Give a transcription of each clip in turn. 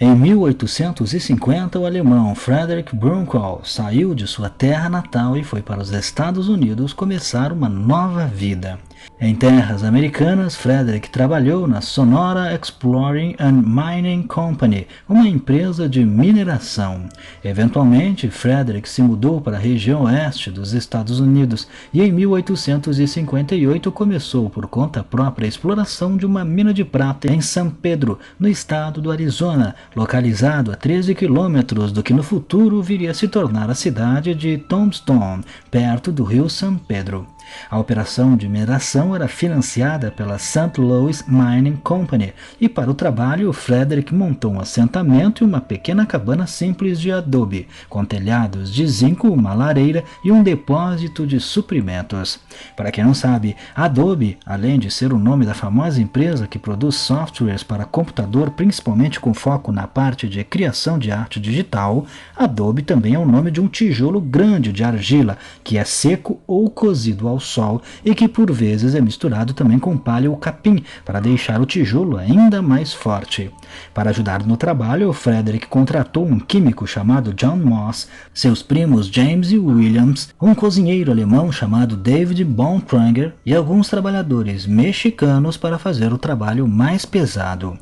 Em 1850, o alemão Frederick Brunkow saiu de sua terra natal e foi para os Estados Unidos começar uma nova vida. Em terras americanas, Frederick trabalhou na Sonora Exploring and Mining Company, uma empresa de mineração. Eventualmente, Frederick se mudou para a região oeste dos Estados Unidos e em 1858 começou por conta própria a exploração de uma mina de prata em San Pedro, no estado do Arizona, localizado a 13 quilômetros do que no futuro viria a se tornar a cidade de Tombstone, perto do rio San Pedro. A operação de mineração era financiada pela St. Louis Mining Company e para o trabalho Frederick montou um assentamento e uma pequena cabana simples de adobe, com telhados de zinco, uma lareira e um depósito de suprimentos. Para quem não sabe, Adobe, além de ser o nome da famosa empresa que produz softwares para computador, principalmente com foco na parte de criação de arte digital, Adobe também é o nome de um tijolo grande de argila, que é seco ou cozido ao sol e que por vezes é misturado também com palha ou capim para deixar o tijolo ainda mais forte. Para ajudar no trabalho, Frederick contratou um químico chamado John Moss, seus primos James e Williams, um cozinheiro alemão chamado David Bontrager e alguns trabalhadores mexicanos para fazer o trabalho mais pesado.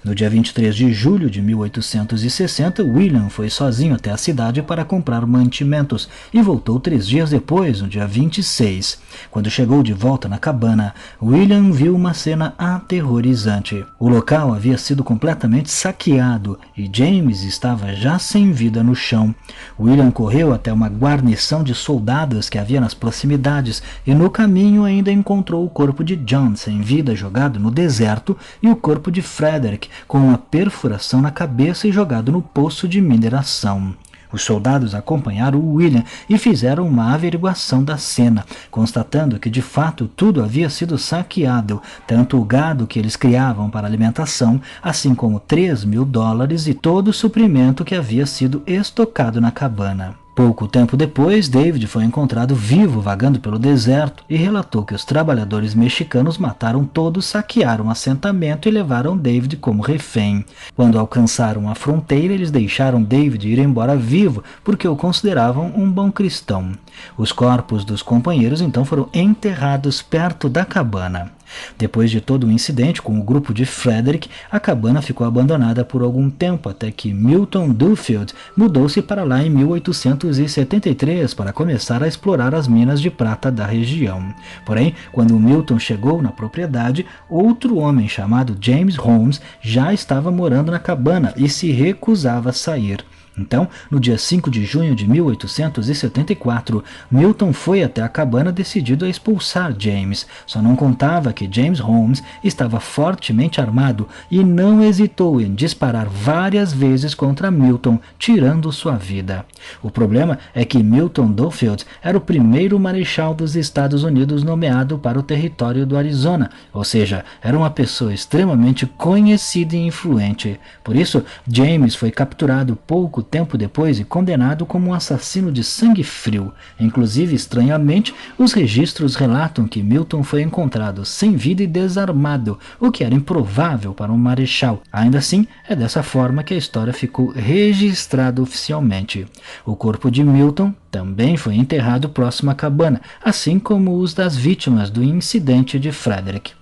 No dia 23 de julho de 1860, William foi sozinho até a cidade para comprar mantimentos e voltou 3 dias depois, no dia 26. Quando chegou de volta na cabana, William viu uma cena aterrorizante. O local havia sido completamente saqueado e James estava já sem vida no chão. William correu até uma guarnição de soldados que havia nas proximidades e no caminho ainda encontrou o corpo de John sem vida jogado no deserto e o corpo de Frederick com uma perfuração na cabeça e jogado no poço de mineração. Os soldados acompanharam William e fizeram uma averiguação da cena, constatando que de fato tudo havia sido saqueado, tanto o gado que eles criavam para alimentação, assim como $3.000 e todo o suprimento que havia sido estocado na cabana. Pouco tempo depois, David foi encontrado vivo vagando pelo deserto e relatou que os trabalhadores mexicanos mataram todos, saquearam o assentamento e levaram David como refém. Quando alcançaram a fronteira, eles deixaram David ir embora vivo porque o consideravam um bom cristão. Os corpos dos companheiros então foram enterrados perto da cabana. Depois de todo o incidente com o grupo de Frederick, a cabana ficou abandonada por algum tempo, até que Milton Duffield mudou-se para lá em 1873 para começar a explorar as minas de prata da região. Porém, quando Milton chegou na propriedade, outro homem chamado James Holmes já estava morando na cabana e se recusava a sair. Então, no dia 5 de junho de 1874, Milton foi até a cabana decidido a expulsar James. Só não contava que James Holmes estava fortemente armado e não hesitou em disparar várias vezes contra Milton, tirando sua vida. O problema é que Milton Duffield era o primeiro marechal dos Estados Unidos nomeado para o território do Arizona, ou seja, era uma pessoa extremamente conhecida e influente. Por isso, James foi capturado pouco tempo depois e condenado como um assassino de sangue frio. Inclusive, estranhamente, os registros relatam que Milton foi encontrado sem vida e desarmado, o que era improvável para um marechal. Ainda assim, é dessa forma que a história ficou registrada oficialmente. O corpo de Milton também foi enterrado próximo à cabana, assim como os das vítimas do incidente de Frederick.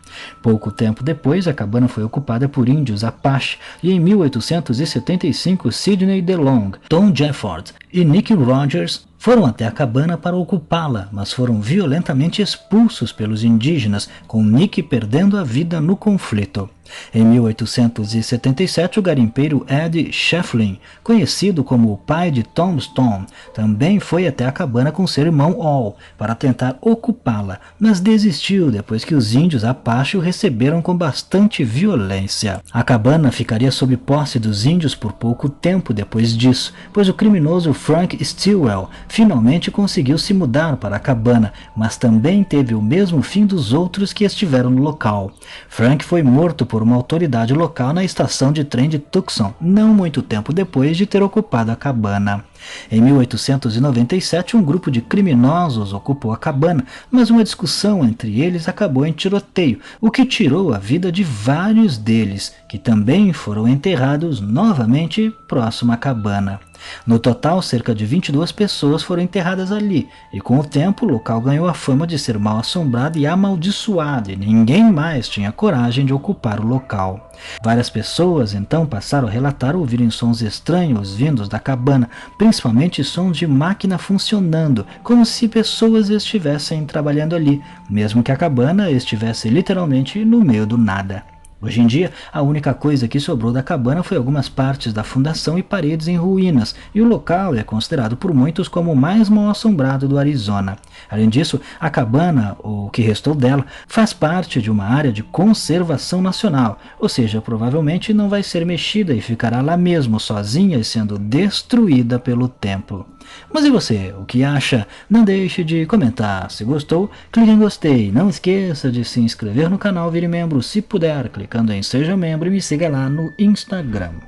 Pouco tempo depois, a cabana foi ocupada por índios Apache e em 1875 Sidney DeLong, Tom Jefford e Nick Rogers foram até a cabana para ocupá-la, mas foram violentamente expulsos pelos indígenas, com Nick perdendo a vida no conflito. Em 1877, o garimpeiro Ed Shefflin, conhecido como o pai de Tombstone, também foi até a cabana com seu irmão All para tentar ocupá-la, mas desistiu depois que os índios Apache o receberam com bastante violência. A cabana ficaria sob posse dos índios por pouco tempo depois disso, pois o criminoso Frank Stilwell finalmente conseguiu se mudar para a cabana, mas também teve o mesmo fim dos outros que estiveram no local. Frank foi morto por uma autoridade local na estação de trem de Tucson, não muito tempo depois de ter ocupado a cabana. Em 1897, um grupo de criminosos ocupou a cabana, mas uma discussão entre eles acabou em tiroteio, o que tirou a vida de vários deles, que também foram enterrados novamente próximo à cabana. No total, cerca de 22 pessoas foram enterradas ali, e com o tempo o local ganhou a fama de ser mal assombrado e amaldiçoado, e ninguém mais tinha coragem de ocupar o local. Várias pessoas então passaram a relatar ouvirem sons estranhos vindos da cabana, principalmente sons de máquina funcionando, como se pessoas estivessem trabalhando ali, mesmo que a cabana estivesse literalmente no meio do nada. Hoje em dia, a única coisa que sobrou da cabana foi algumas partes da fundação e paredes em ruínas, e o local é considerado por muitos como o mais mal-assombrado do Arizona. Além disso, a cabana, ou o que restou dela, faz parte de uma área de conservação nacional, ou seja, provavelmente não vai ser mexida e ficará lá mesmo, sozinha e sendo destruída pelo tempo. Mas e você, o que acha? Não deixe de comentar. Se gostou, clique em gostei. Não esqueça de se inscrever no canal, vire membro se puder, clicando em seja membro e me siga lá no Instagram.